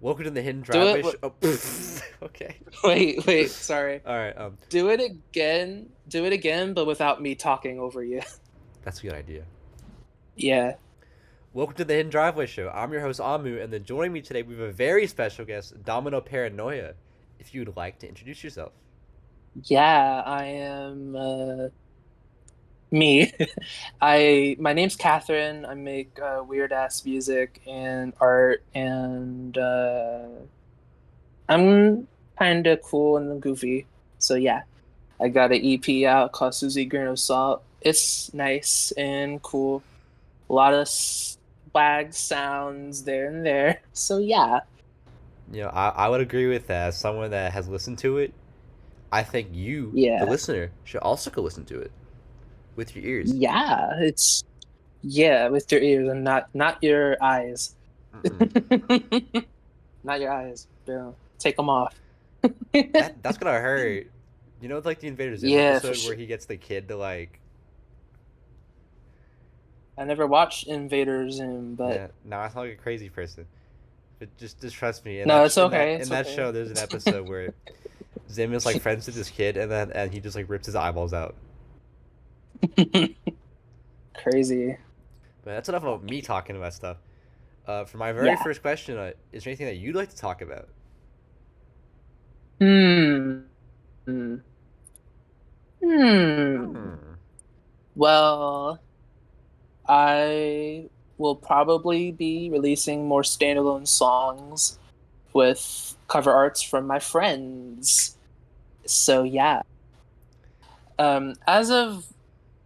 Welcome to the Hidden Do Driveway it. Show. Oh, okay. Wait. Sorry. All right. Do it again. Do it again, but without me talking over you. That's a good idea. Yeah. Welcome to the Hidden Driveway Show. I'm your host Amu, and then joining me today we have a very special guest, Domino Paranoia. If you would like to introduce yourself. Yeah. I am me. My name's Catherine. I make weird ass music and art, and I'm kind of cool and goofy. So yeah, I got an EP out called Susie Grain of Salt. It's nice and cool. A lot of swag sounds there and there. So yeah. I would agree with that. As someone that has listened to it, I think you, the Yeah. listener, should also go listen to it with your ears. Yeah, it's yeah, with your ears and not your eyes. Mm-mm. Not your eyes. Bill. Take them off. That's gonna hurt. You know, like the Invader Zim Yeah, for episode where sure. he gets the kid to like. I never watched Invaders but Yeah, now I sound like a crazy person. But just trust me. In no, that it's okay. in It's that okay. show, there's an episode where Zim is like friends with this kid, and he just like rips his eyeballs out. Crazy. But that's enough about me talking about stuff. For my very Yeah. first question, is there anything that you'd like to talk about? Hmm. Hmm. Hmm. Hmm. Well, I will probably be releasing more standalone songs with cover arts from my friends. So yeah. As of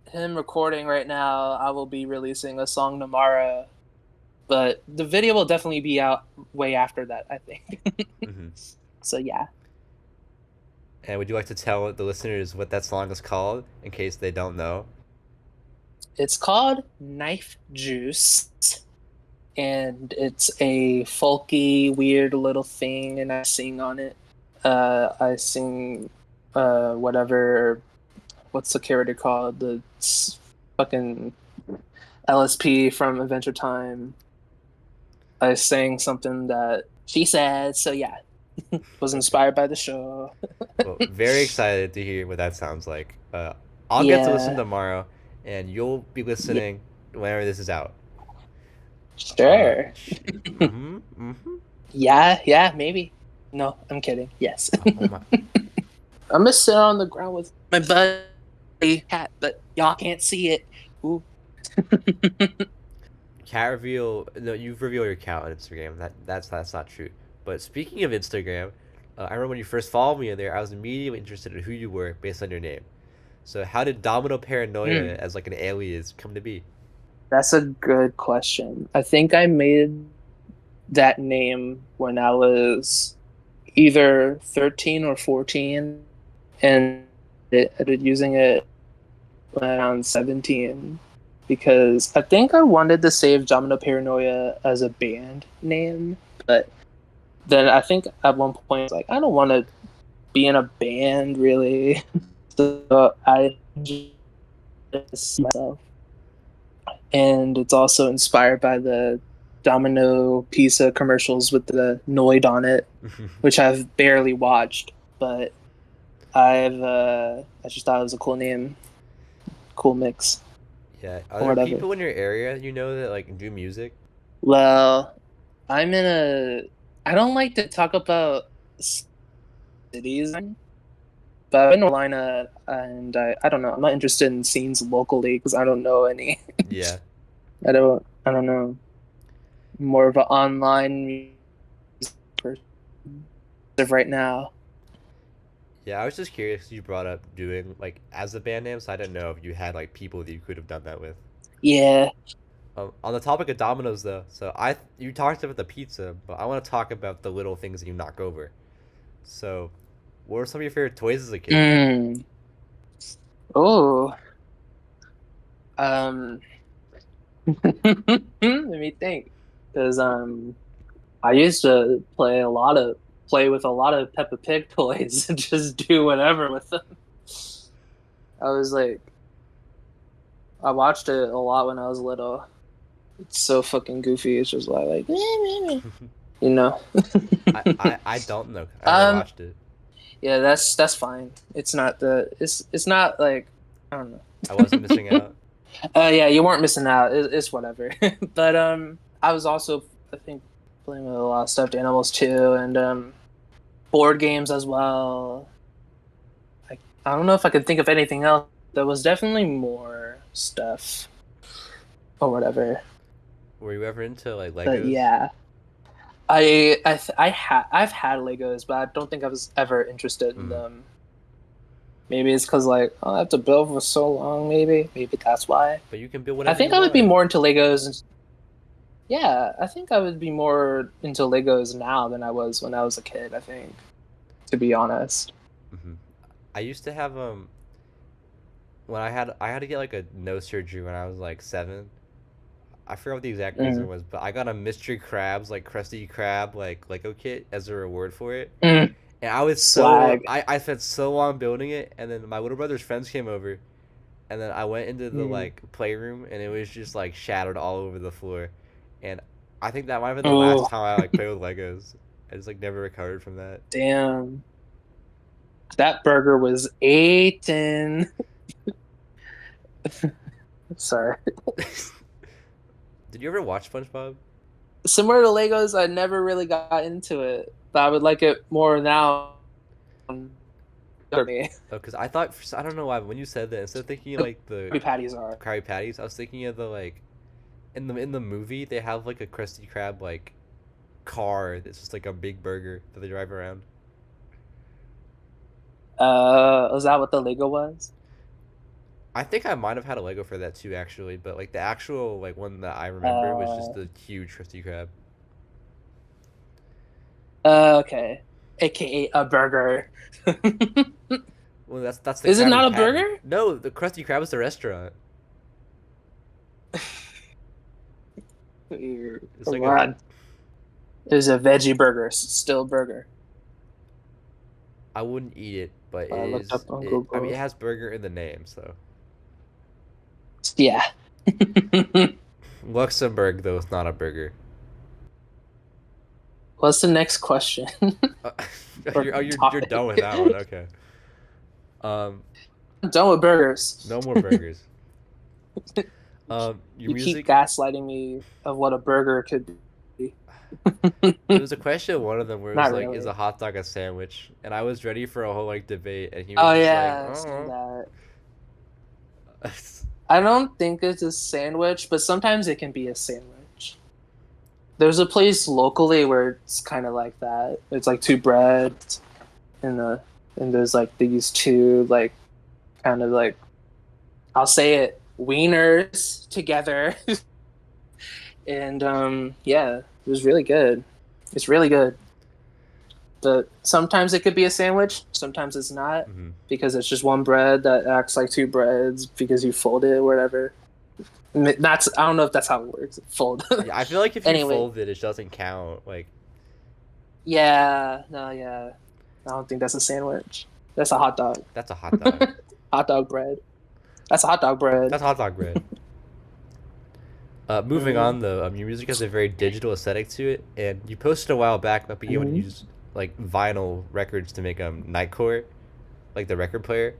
him recording right now, I will be releasing a song tomorrow, but the video will definitely be out way after that, I think. Mm-hmm. So yeah. And would you like to tell the listeners what that song is called, in case they don't know? It's called Knife Juice, and it's a folky, weird little thing, and I sing on it. I sing whatever, what's the character called? The fucking LSP from Adventure Time. I sang something that she said, so yeah, was Okay. inspired by the show. Well, very excited to hear what that sounds like. I'll get to listen Yeah, tomorrow, and you'll be yeah, listening whenever this is out. sure. Mm-hmm. Mm-hmm. Yeah, maybe. No, I'm kidding. Yes. Oh my. I'm gonna sit on the ground with my buddy cat, but y'all can't see it. Ooh. Cat reveal. No, you've revealed your cat on Instagram. That's not true. But speaking of Instagram, I remember when you first followed me in there, I was immediately interested in who you were based on your name. So how did Domino Paranoia Hmm, as like an alias come to be? that's a good question. I think I made that name when I was either 13 or 14, and I did using it when I was 17 because I think I wanted to save Domino Paranoia as a band name, but then I think at one point, like, I don't want to be in a band really. So I just myself. And it's also inspired by the Domino Pizza commercials with the Noid on it, which I've barely watched, but I just thought it was a cool name, cool mix, Yeah. Are or there whatever. people in your area you know that like do music? Well, I'm in a. I don't like to talk about cities, but I'm in Carolina, and I don't know. I'm not interested in scenes locally because I don't know any. Yeah. I don't know. More of an online music person as of right now. Yeah, I was just curious. You brought up doing like as a band name, so I didn't know if you had like people that you could have done that with. Yeah. On the topic of Domino's though, so you talked about the pizza, but I want to talk about the little things that you knock over. So, what were some of your favorite toys as a kid? Mm. Oh. Um. Let me think, because I used to play with a lot of Peppa Pig toys and just do whatever with them. I was like, I watched it a lot when I was little. It's so fucking goofy. It's just like you know. I don't know. I never um, watched it. yeah, that's fine. It's not like I don't I wasn't missing know. out. Yeah, you weren't missing out. It's whatever. But I was also I think playing with a lot of stuffed animals too, and board games as well. I don't know if I could think of anything else. There was definitely more stuff or whatever. Were you ever into like But Legos? yeah, I've had Legos, but I don't think I was ever interested in Mm. them. Maybe it's because like I have to build for so long. Maybe that's why. But you can build I whatever you think I would be want. more into Legos. Yeah, I think I would be more into Legos now than I was when I was a kid, I think, to be honest. Hmm. I used to have when I had to get like a nose surgery when I was like 7. I forgot what the exact reason Mm. was, but I got a mystery crabs like Krusty Krab like Lego kit as a reward for it. Mm. And I was so Swag. I spent so long building it, and then my little brother's friends came over, and then I went into the Mm. like playroom, and it was just like shattered all over the floor, and I think that might have been the last Oh, time I like played with Legos. I just like never recovered from that. damn. That burger was eaten. Sorry. Did you ever watch SpongeBob? Similar to Legos, I never really got into it, but I would like it more now. For me, Oh, because I thought I don't know why when you said that instead of thinking like the Krabby Patties are. Krabby Patties, I was thinking of the like in the movie they have like a Krusty Krab like car that's just like a big burger that they drive around. Was that what the Lego was? I think I might have had a Lego for that too, actually. But like the actual like one that I remember was just Uh, the huge Krusty Krab. okay. AKA a burger. Well, that's the Is it Krabby not a Patty. burger? No, the Krusty Krab is the restaurant. It's like Come a. on. It was a veggie burger, still burger. I wouldn't eat it, but it I looked is up on it. I mean, it Google. has burger in the name, so Yeah. Luxembourg though is not a burger. What's the next question Uh, or you're done with topic? that one. Okay. Um, I'm done with burgers. no more burgers. Your You keep music. gaslighting me of what a burger could be. There was a question, one of them, where it was Not like, "Is really. a hot dog a sandwich?" And I was ready for a whole like debate, and he was Oh just like, yeah, I've seen "Oh." that. I don't think it's a sandwich, but sometimes it can be a sandwich. There's a place locally where it's kind of like that. It's like two breads and there's like these two like kind of like I'll say it wieners together. And yeah, it was really good. It's really good. But sometimes it could be a sandwich, sometimes it's not Hmm. because it's just one bread that acts like two breads because you fold it or whatever. That's I don't know if that's how it works. Fold. Yeah, I feel like if you Anyway, fold it, it doesn't count. Like, yeah, no, yeah. I don't think that's a sandwich. That's a hot dog. that's a hot dog. Hot dog bread. That's a hot dog bread. That's hot dog bread. Moving Mm-hmm. on though, your music has a very digital aesthetic to it, and you posted a while back about being able to Mm-hmm. use like vinyl records to make Nightcore, like the record player.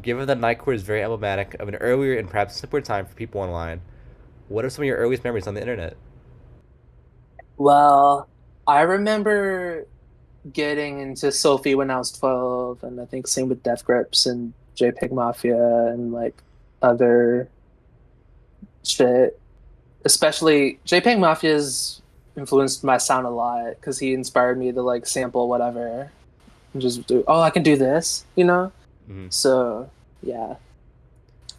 Given that Nightcore is very emblematic of an earlier and perhaps simpler time for people online, what are some of your earliest memories on the internet? Well, I remember getting into Sophie when I was 12, and I think same with Death Grips and JPEG Mafia and like other shit. Especially JPEG Mafia's influenced my sound a lot because he inspired me to like sample whatever and just do, oh, I can do this, you know? Hmm. So, yeah.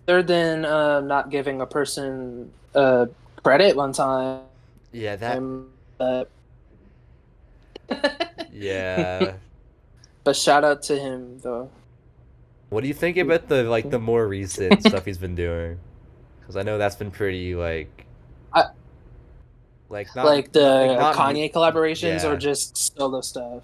Other than not giving a person credit one time, Yeah, that. but Yeah. but shout out to him though. What do you think about the like the more recent stuff he's been doing? Because I know that's been pretty I, like like like the not new. Kanye collaborations or Yeah. just solo stuff.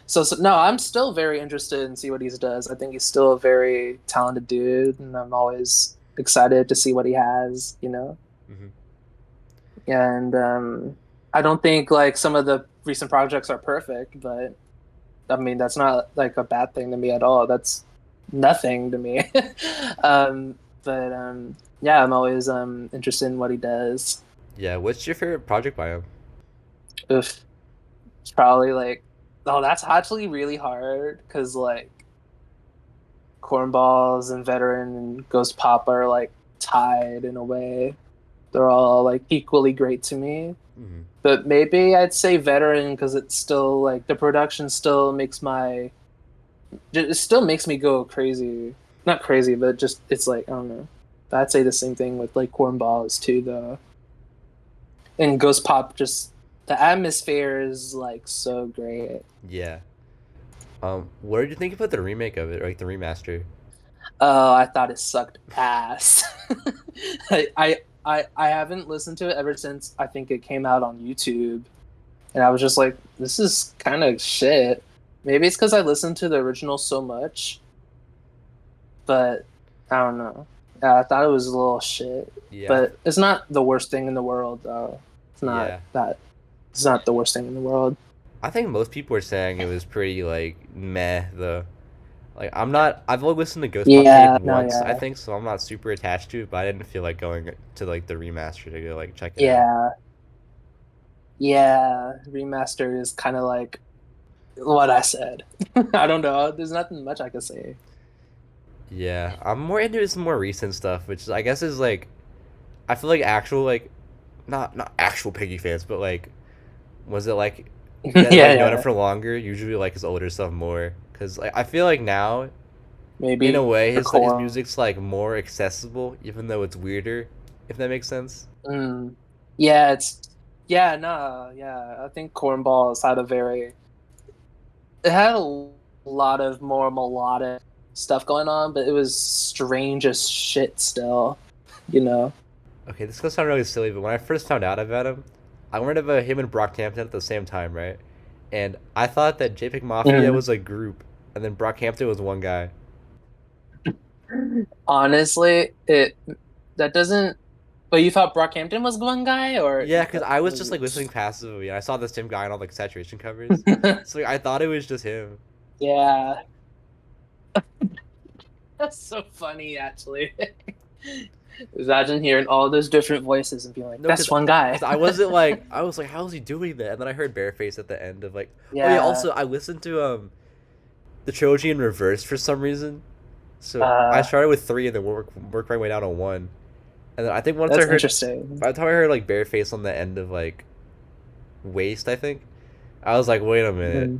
So no, I'm still very interested in see what he does. I think he's still a very talented dude, and I'm always excited to see what he has. You know, Hmm. and I don't think like some of the recent projects are perfect, but I mean that's not like a bad thing to me at all. That's nothing to me. um, but yeah, I'm always interested in what he does. Yeah, what's your favorite project by him? Oof, it's probably like, oh, that's actually really hard because like Cornballs and Veteran and Ghost Pop are like tied in a way. They're all like equally great to me. Hmm. But maybe I'd say Veteran because it's still like the production still makes my it still makes me go crazy. Not crazy, but just it's like I don't know. I'd say the same thing with like Cornballs too, though. And Ghost Pop, just the atmosphere is like so great. Yeah. What did you think about the remake of it, or like the remaster? Oh, I thought it sucked ass. I haven't listened to it ever since I think it came out on YouTube, and I was just like, this is kind of shit. Maybe it's because I listened to the original so much, but I don't know. Yeah, I thought it was a little shit, Yeah, but it's not the worst thing in the world, though. It's not yeah. that. It's not the worst thing in the world. I think most people are saying it was pretty like meh though. Like I'm not. I've only listened to Ghost Pop tape Yeah, no, once, I yeah, think, so I'm not super attached to it. But I didn't feel like going to like the remaster to go like check it out. yeah, yeah. Remaster is kind of like what I said. I don't know. There's nothing much I can say. Yeah, I'm more into some more recent stuff, which I guess is like I feel like actual like not actual Piggy fans, but like was it like Yeah, that like known it yeah. for longer? Usually like his older stuff more, because like I feel like now in a Maybe way his core. music's like more accessible, even though it's weirder, if that makes sense. Mm. Yeah, it's yeah, no, yeah. I think Cornballs had a very it had a lot of more melodic stuff going on, but it was strange as shit still, you know. Okay, this is gonna sound really silly, but when I first found out about him, I learned about him and Brockhampton at the same time, right? And I thought that JPEGMAFIA Mhm. was a group, and then Brockhampton was one guy. Honestly, it that doesn't. But you thought Brockhampton was one guy, or Yeah, you because thought I was just like was listening passively, and I saw the same guy on all like saturation covers, it? so like, I thought it was just him. Yeah, that's so funny, actually. Imagine hearing all those different voices and being like, No, because "That's one guy." I wasn't like I was like, how is he doing that? And then I heard Bareface at the end of like, oh yeah. Yeah. Also, I listened to the trilogy in reverse for some reason. So I Uh, started with three and then worked my way down to one. And then I think once I that's heard, interesting. by the time I heard like Bareface on the end of like Waste, I think I was like, wait a minute, Hmm.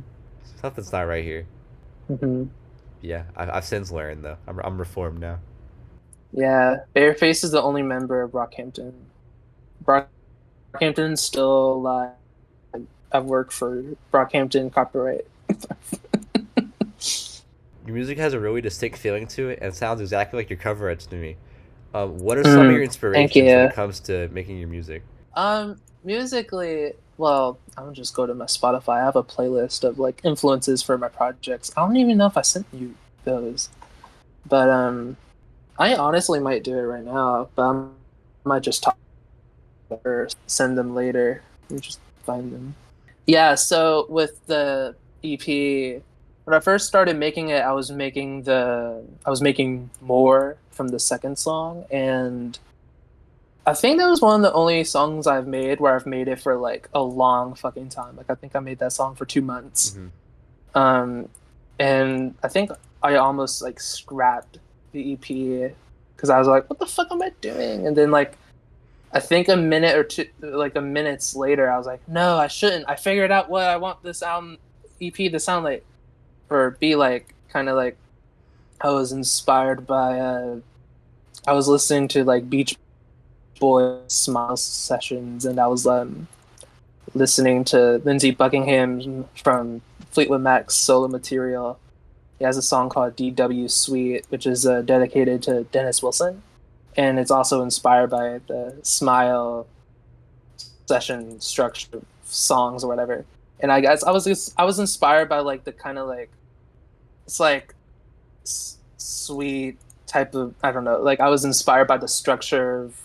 something's not right here. Hmm. Yeah, I've since learned though. I'm reformed now. Yeah, Bareface is the only member of Brockhampton. Brockhampton's still alive. I've worked for Brockhampton Copyright. Your music has a really distinct feeling to it, and sounds exactly like your cover arts to me. What are some of your Thank inspirations when it you. comes to making your music? Musically, well, I'll just go to my Spotify. I have a playlist of like influences for my projects. I don't even know if I sent you those, but I honestly might do it right now. But I might just talk or send them later. Let me just find them. Yeah. So with the EP, when I first started making it, I was making more from the second song, and I think that was one of the only songs I've made where I've made it for like a long fucking time. Like I think I made that song for 2 months. Hmm. Um, and I think I almost like scrapped the EP because I was like, what the fuck am I doing? And then like I think a minute or two, like a minutes later, I was like, no, I shouldn't. I figured out what I want this album EP to sound like or be like. Kind of like I was inspired by. I was listening to like Beach Boys Smile sessions, and I was listening to Lindsey Buckingham from Fleetwood Mac's solo material. He has a song called DW Suite, which is dedicated to Dennis Wilson, and it's also inspired by the Smile session structure songs or whatever. And I guess I was inspired by like the kind of like it's like sweet type of I don't know. Like I was inspired by the structure of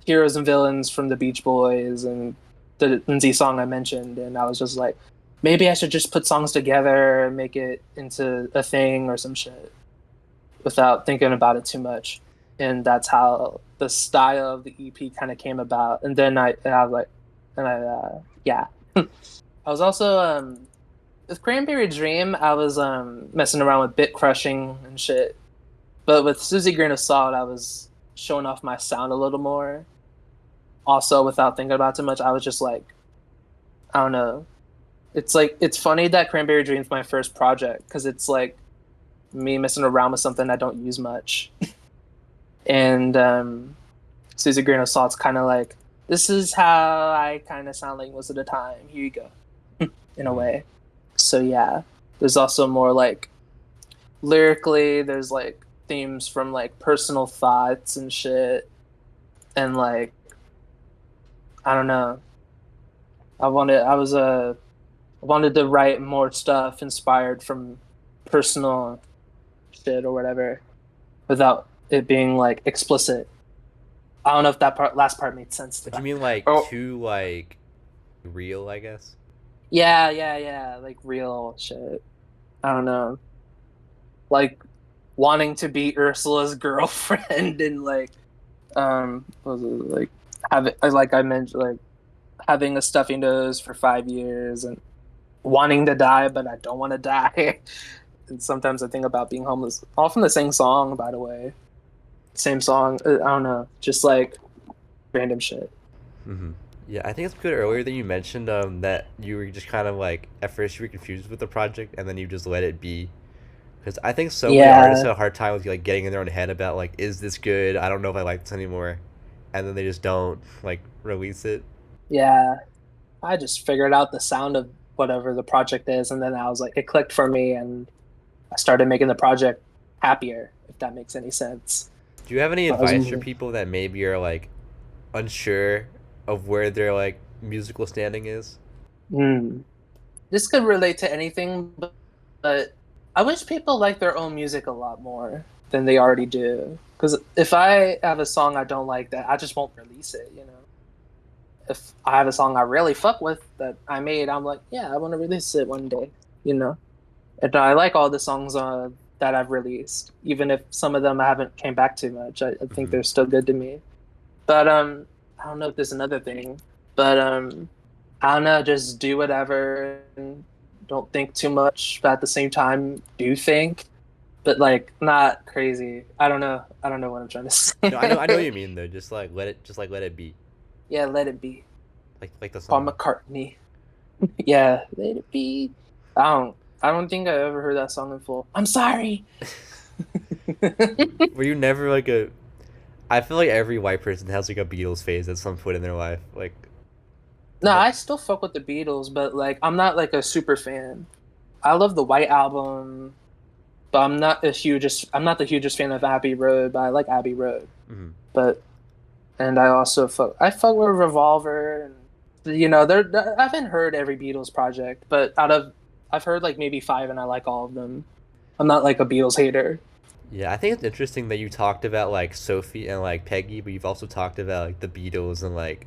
Heroes and Villains from the Beach Boys and the Lindsay song I mentioned, and I was just like, maybe I should just put songs together and make it into a thing or some shit without thinking about it too much. And that's how the style of the EP kind of came about. And then I was like, yeah. I was also with Cranberry Dream, I was messing around with bit crushing and shit. But with Susie Grain of Salt, I was showing off my sound a little more. Also, without thinking about it too much, I was just like, I don't know. It's like it's funny that Cranberry Dream's my first project because it's like me messing around with something I don't use much. And Susie Grain of Salt's kind of like, this is how I kind of sound like most of the time. Here you go, in a way. So yeah, there's also more like lyrically, there's like themes from like personal thoughts and shit, and like I don't know. I wanted to write more stuff inspired from personal shit or whatever, without it being like explicit. I don't know if that last part made sense. But you mean like Oh, too like real, I guess? yeah, like real shit. I don't know, like wanting to be Ursula's girlfriend and like what was it, like having like I mentioned like having a stuffy nose for 5 years and wanting to die but I don't want to die. And sometimes I think about being homeless. All from the same song, by the way. Same song. I don't know, just like random shit. Mm-hmm. Yeah, I think it's good earlier that you mentioned that you were just kind of like at first you were confused with the project and then you just let it be. Because I think so many artists Yeah, have a hard time with like getting in their own head about like, is this good? I don't know if I like this anymore, and then they just don't like release it. yeah. I just figured out the sound of whatever the project is, and then I was like, it clicked for me, and I started making the project happier, if that makes any sense. Do you have any So I was, advice for people that maybe are like unsure of where their like musical standing is? mm, this could relate to anything, but I wish people like their own music a lot more than they already do. Because if I have a song I don't like, that I just won't release it. You know, if I have a song I really fuck with that I made, I'm like, yeah, I want to release it one day. You know, and I like all the songs that I've released, even if some of them I haven't came back to much. I think Hmm. they're still good to me. But I don't know if there's another thing, but I don't know, just do whatever and don't think too much, but at the same time, do think, but like not crazy. I don't know. I don't know what I'm trying to No, I know what say. you mean though. Just like let it be, Yeah, let it be. like the Paul song. McCartney. Yeah, let it be. I don't think I ever heard that song in full. I'm sorry. Were you never like a? I feel like every white person has like a Beatles phase at some point in their life. Like, No, no, I still fuck with the Beatles, but like I'm not like a super fan. I love the White Album, but I'm not the hugest fan of Abbey Road, but I like Abbey Road. mhm. But and I fuck with Revolver, and you know, I haven't heard every Beatles project, but I've heard like maybe five and I like all of them. I'm not like a Beatles hater. Yeah, I think it's interesting that you talked about like Sophie and like Peggy, but you've also talked about like the Beatles and like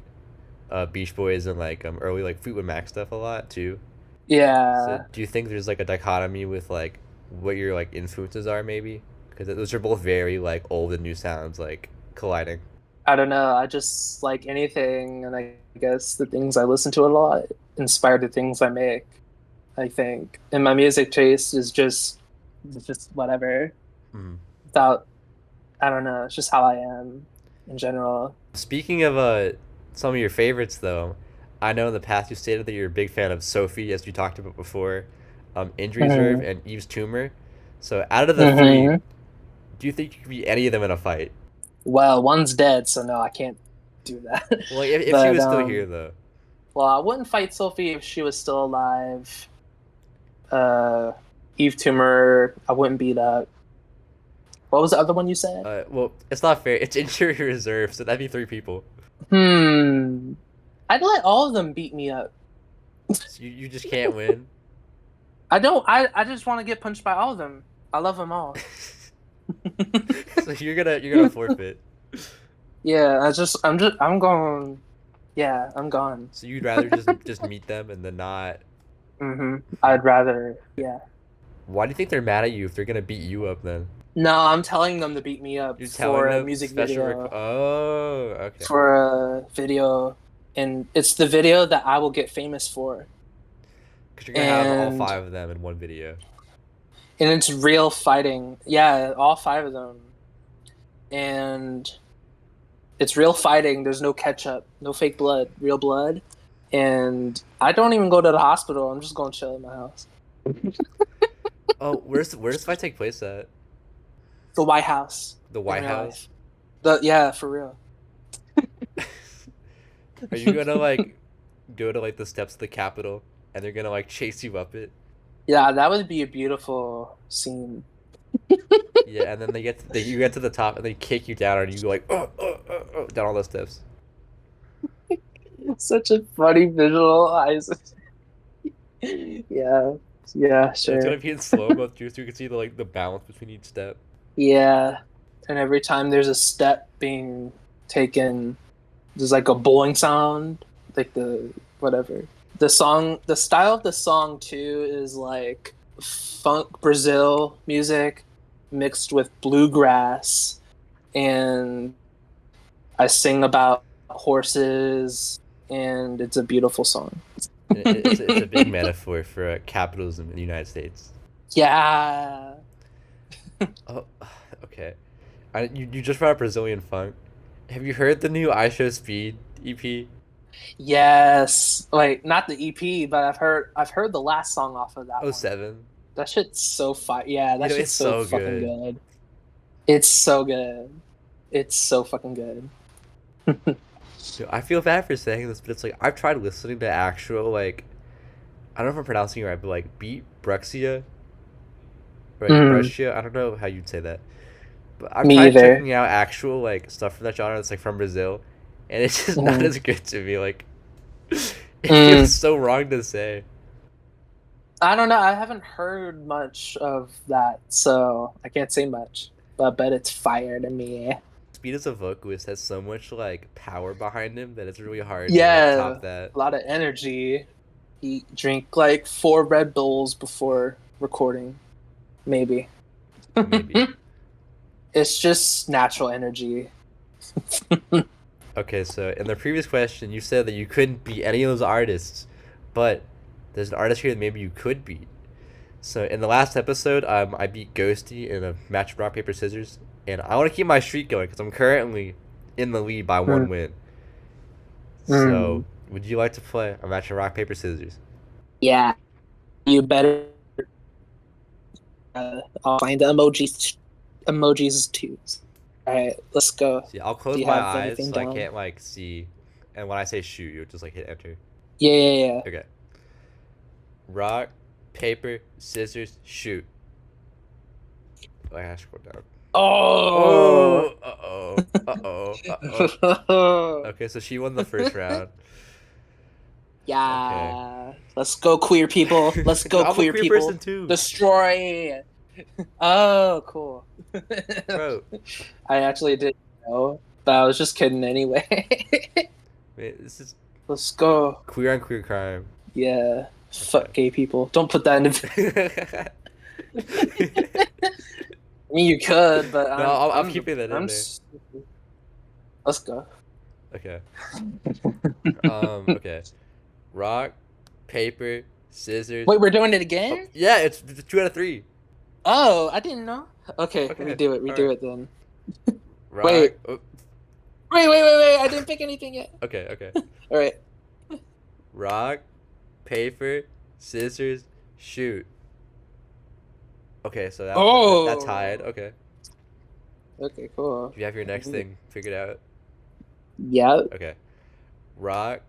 Beach Boys and like early like Fleetwood Mac stuff a lot too. So Yeah, do you think there's like a dichotomy with like what your like influences are maybe? Because those are both very like old and new sounds like colliding. I don't know. I just like anything, and I guess the things I listen to a lot inspire the things I make. I think, and my music taste is just it's just whatever. Mhm. Without I don't know. It's just how I am in general. Speaking of some of your favorites though, I know in the past you stated that you're a big fan of Sophie, as you talked about before, Injury Reserve Hmm. and Eve's Tumor. So out of the three, Hmm. do you think you could beat any of them in a fight? Well, one's dead, so no, I can't do that. Well, like, if she But was still here though. well, I wouldn't fight Sophie if she was still alive. Uh, Eve Tumor, I wouldn't beat up. What was the other one you said? Well, it's not fair. It's Injury Reserve, so that'd be three people. Hmm. I'd let all of them beat me up. So you just can't win. I don't. I just want to get punched by all of them. I love them all. So you're gonna forfeit. Yeah, I'm going. Yeah, I'm gone. So you'd rather just meet them and then not. I'd rather, yeah. Why do you think they're mad at you if they're gonna beat you up then? No, I'm telling them to beat me up You're telling for a them music video. Oh, okay. For a video, and it's the video that I will get famous for. Because you're gonna have all And 5 of them in one video. it's real fighting. Yeah, all 5 of them. And it's real fighting. There's no ketchup, no fake blood, real blood. And I don't even go to the hospital. I'm just going to chill in my house. Oh, where's this fight take place at? The White House. The White House? Yeah, for real. Are you gonna like go to like the steps of the Capitol and they're gonna like chase you up it? Yeah, that would be a beautiful scene. Yeah, and then you get to the top and they kick you down and you go like down all those steps. Such a funny visual. Yeah, yeah, It's sure. gonna be in slow mo too, so you can see the balance between each step. Yeah, and every time there's a step being taken, there's like a bowling sound, like the whatever. The style of the song too is like funk Brazil music mixed with bluegrass, and I sing about horses, and it's a beautiful song. It's a big metaphor for capitalism in the United States. Yeah. Oh, okay. You just brought up Brazilian funk. Have you heard the new IShowSpeed EP? Yes. Like not the EP, but I've heard the last song off of that Oh one. 07. That shit's so fire. Yeah, that shit's It's so so fucking good. good. It's so good. It's so fucking good. Dude, I feel bad for saying this, but it's like I've tried listening to actual like I don't know if I'm pronouncing it right, but like beat Bruxia, right? Bruxia. I don't know how you'd say that, but I've Me tried either. checking out actual like stuff from that genre that's like from Brazil, and it's just not as good to me. Like it feels so wrong to say. I don't know. I haven't heard much of that, so I can't say much. But I bet it's fire to me. Speed as a vocalist has so much like power behind him that it's really hard to like Yeah, top that. a lot of energy. He drink like 4 Red Bulls before recording, maybe. Maybe. It's just natural energy. Okay, so in the previous question, you said that you couldn't beat any of those artists, but there's an artist here that maybe you could beat. So in the last episode, I beat Ghosty in a match of rock paper scissors, and I want to keep my streak going because I'm currently in the lead by 1 win. So would you like to play a match of rock paper scissors? Yeah, you better. I'll find the emojis too. All right, let's go. See, I'll Do close you my have eyes anything so I down? can't like see, and when I say shoot, you just like hit enter. Yeah. Okay. Rock, paper, scissors, shoot. I have to scroll down. Oh. Okay, so she won the first round. Yeah. Okay. Let's go, queer people. Let's go, I'm queer a queer people. person too. Destroy. Oh, cool. Bro. I actually didn't know, but I was just kidding anyway. Wait, this is. Let's go. Queer on queer crime. Yeah. Fuck gay people. Don't put that in the. I mean, you could, but no, I'm keeping that in there. Let's go. Okay. Okay. Rock, paper, scissors. Wait, we're doing it again? Oh, yeah, it's 2 out of 3. Oh, I didn't know. Okay. Redo it then. Rock. Wait. Oh. Wait. I didn't pick anything yet. Okay. All right. Rock, paper, scissors, shoot. Okay, so that tied. Okay. Okay, cool. Do you have your next thing figured out? Yeah. Okay. Rock,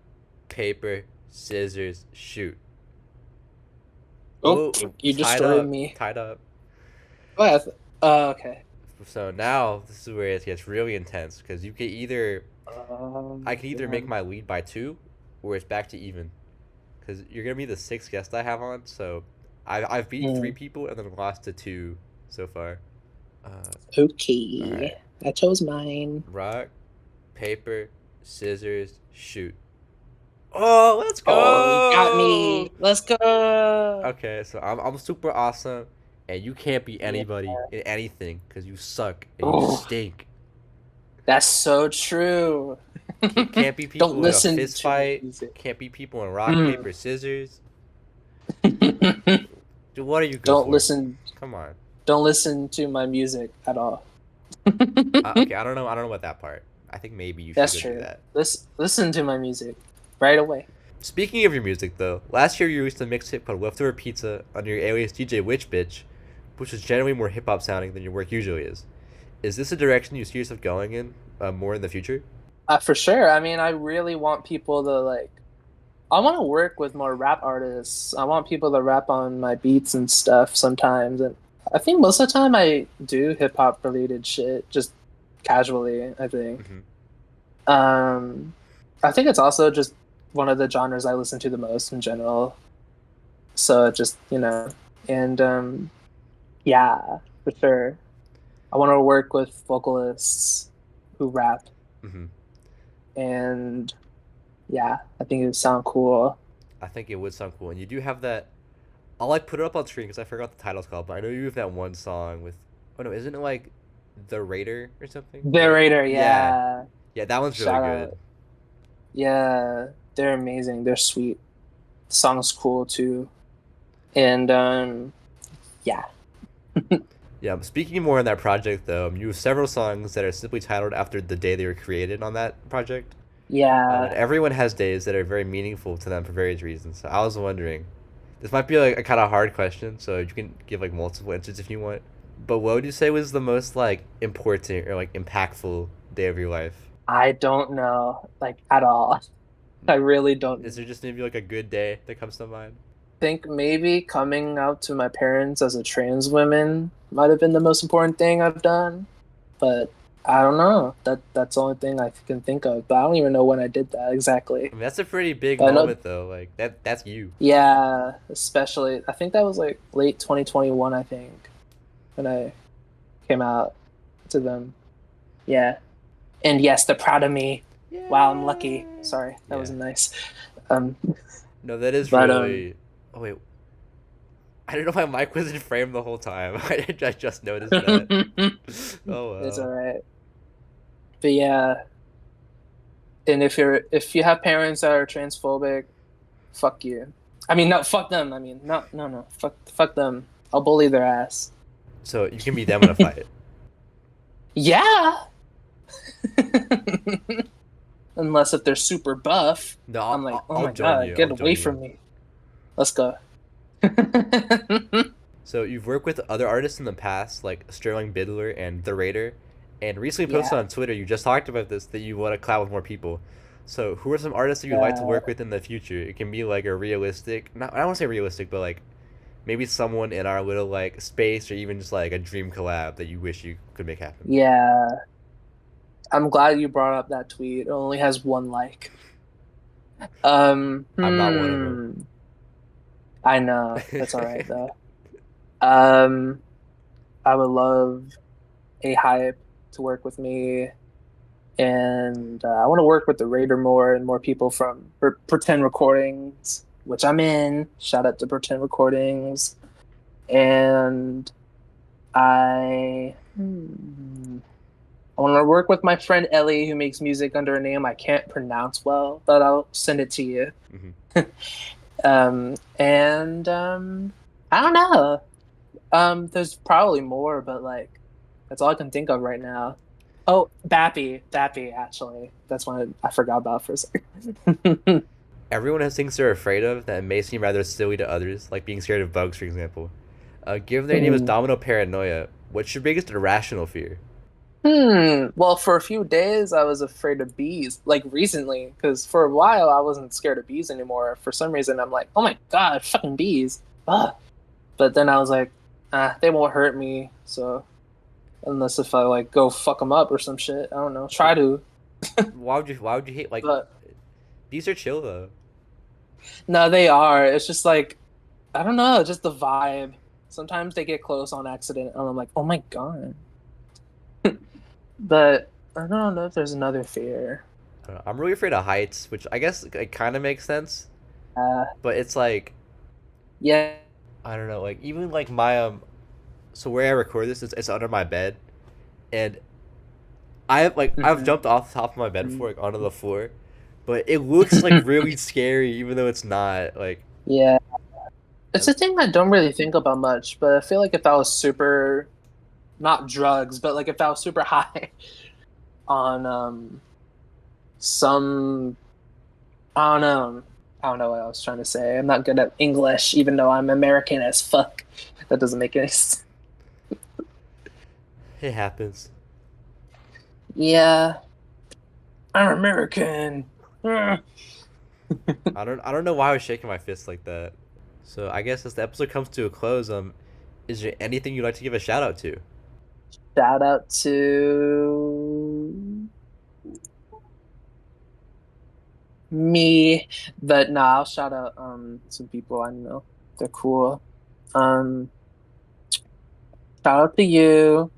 paper, scissors, shoot. Oh, you destroyed me. Tied up. Oh, okay. So now this is where it gets really intense because you can either I can either make my lead by 2 or it's back to even because you're gonna be the 6th guest I have on. So I've beaten 3 people and then lost to 2 so far. Okay. Right. I chose mine. Rock, paper, scissors, shoot. Oh, let's Oh, you got go. me. Let's go. Okay, so I'm super awesome, and you can't be Yeah. anybody in anything because you suck and you Oh, stink. that's so true. Can't be Don't people in a listen fist to my fight. music. Can't be people in rock Mm. paper scissors. Dude, what are you good Don't for? listen. Come on. Don't listen to my music at all. Okay, I don't know. I don't know about that part. I think maybe you should That's go do true. that. Listen to my music right away. Speaking of your music, though, last year you released a mixtape called Leftover Pizza under your alias DJ Witch Bitch, which was generally more hip hop sounding than your work usually is. Is this a direction you see yourself going in more in the future? For sure. I mean, I really want people to like. I want to work with more rap artists. I want people to rap on my beats and stuff sometimes. And I think most of the time I do hip hop related shit, just casually, I think. Hmm. Um, I think it's also just one of the genres I listen to the most in general. So just, and yeah, for sure. I want to work with vocalists who rap, Hmm. and yeah, I think it would sound cool. I think it would sound cool, and you do have that. I'll like put it up on screen because I forgot what the title's called, but I know you have that one song with. Oh no, isn't it like the Raider or something? Narrator, Yeah, yeah. yeah, that one's really Shout good. out. Yeah, they're amazing. They're sweet. The song's cool too. And yeah. Yeah, speaking more on that project though, you have several songs that are simply titled after the day they were created on that project. And Yeah. everyone has days that are very meaningful to them for various reasons. So I was wondering, this might be like a kind of hard question, so you can give like multiple answers if you want. But what would you say was the most like important or like impactful day of your life? I don't know, like at all. I really don't Is there just maybe like a good day that comes to mind? think maybe coming out to my parents as a trans woman might have been the most important thing I've done. But I don't know. That's the only thing I can think of. But I don't even know when I did that exactly. I mean, that's a pretty big But I know, moment though. Like that's you. yeah, especially I think that was like late 2021, I think, when I came out to them. Yeah. And yes, they're proud of me. Wow, I'm lucky. Yeah. Sorry, that Yeah. wasn't nice. Um, No, that is but really. Oh wait, I didn't know my mic was in frame the whole time. I just noticed that. Oh it's all well. right. But yeah, and if you have parents that are transphobic, fuck you. I mean, no, fuck them. I mean, no, fuck them. I'll bully their ass. So you can beat them in a fight. Yeah. Unless if they're super buff, No, I'm like, oh I'll my join god, you. I'll get join away you. from me. Let's go. So you've worked with other artists in the past, like Sterling Bidler and The Raider, and recently posted Yeah. on Twitter. You just talked about this that you want to collab with more people. So who are some artists that you'd like to Uh, work with in the future? It can be like a realistic, not I don't want to say realistic, but like maybe someone in our little like space, or even just like a dream collab that you wish you could make happen. yeah. I'm glad you brought up that tweet. It only has one like. I'm not one of them. I know. That's all right though. Um, I would love a hype to work with me, and I want to work with the Raider more and more people from Pretend Recordings, which I'm in. Shout out to Pretend Recordings, and I. I want to work with my friend Ellie, who makes music under a name I can't pronounce well, but I'll send it to you. Hmm. And I don't know. There's probably more, but like that's all I can think of right now. Oh, Bappy, actually. That's one I forgot about for a second. Everyone has things they're afraid of that may seem rather silly to others, like being scared of bugs, for example. Given their name is Domino Paranoia, what's your biggest irrational fear? Well, for a few days I was afraid of bees, like recently, because for a while I wasn't scared of bees anymore. For some reason, I'm like, oh my God, fucking bees. Ugh. But then I was like, they won't hurt me. So unless if I like go fuck them up or some shit, I don't know. Try to. Why would you hate like But these are chill though. no, they are. It's just like, I don't know, just the vibe. Sometimes they get close on accident, and I'm like, oh my God. But I don't know if there's another fear. I'm really afraid of heights, which I guess it kind of makes sense, Uh, but it's like yeah. I don't know, like even like my so where I record this, it's under my bed, and I've Mhm. jumped off the top of my bed before, like onto the floor, but it looks like really scary, even though it's not. Like, Yeah. It's I, a thing I don't really think about much, but I feel like if I was super, not drugs, but like if I was super high on some, I don't know, I don't know what I was trying to say. I'm not good at English, even though I'm American as fuck. That doesn't make any sense. it happens. Yeah, I'm American. Mm. I don't know why I was shaking my fist like that. So I guess as the episode comes to a close, is there anything you'd like to give a shout out to? Shout out to me, but nah, I'll shout out some people I know. They're cool. Um, Shout out to you.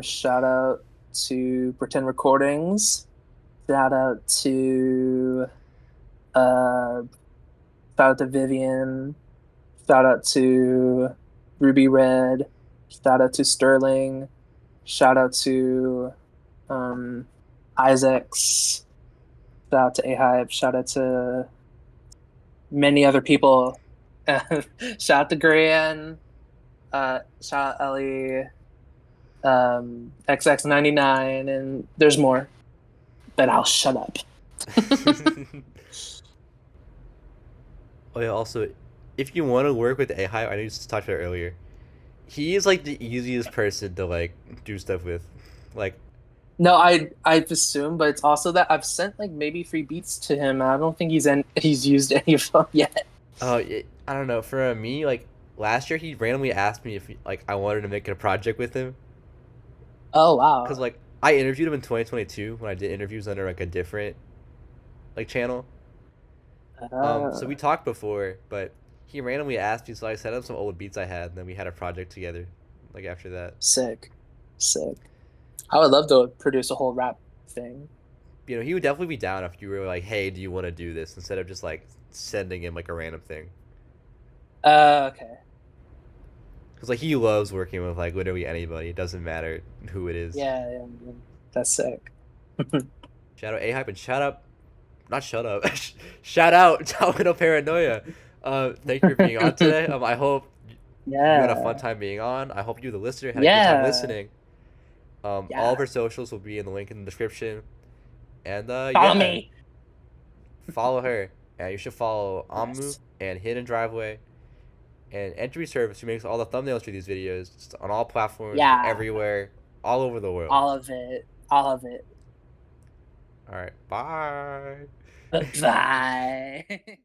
Shout out to Pretend Recordings. Shout out to uh shout out to Vivian. Shout out to Ruby Red. Shout out to Sterling. Shout out to um Isaacs. Shout out to A-Hive. Shout out to many other people. Shout out to Gran. Shout out Ellie. XX99, and there's more. But I'll shut up. Oh yeah, also, if you want to work with AI, I know you just talked about it earlier. He is like the easiest person to like do stuff with. Like, No, I've assumed, but it's also that I've sent like maybe 3 beats to him. I don't think he's used any of them yet. I don't know. For me, like last year, he randomly asked me if like I wanted to make a project with him, Oh cause wow, like I interviewed him in 2022 when I did interviews under like a different like channel. So we uh, talked before, but he randomly asked me, so I sent him some old beats I had, and then we had a project together. Like after that, sick, sick. I would love to produce a whole rap thing. he would definitely be down if you were like, "Hey, do you want to do this?" Instead of just like sending him like a random thing. Okay, Cause like he loves working with like literally anybody. It doesn't matter who it is. yeah, yeah, that's sick. Shout out A Hype and shout out, not shut up, shout out Domino Paranoia. Thank you for being on today. I hope you had a fun Yeah, time being on. I hope you, the listener, had a good time yeah, listening. All of yeah. our socials will be in the link in the description. And Follow yeah, me. follow her. And you should follow Amu Yes. and Hidden Driveway and Entry Service, who makes all the thumbnails for these videos on all platforms, Yeah, everywhere, all over the world. all of it, all of it. All right, bye. Bye.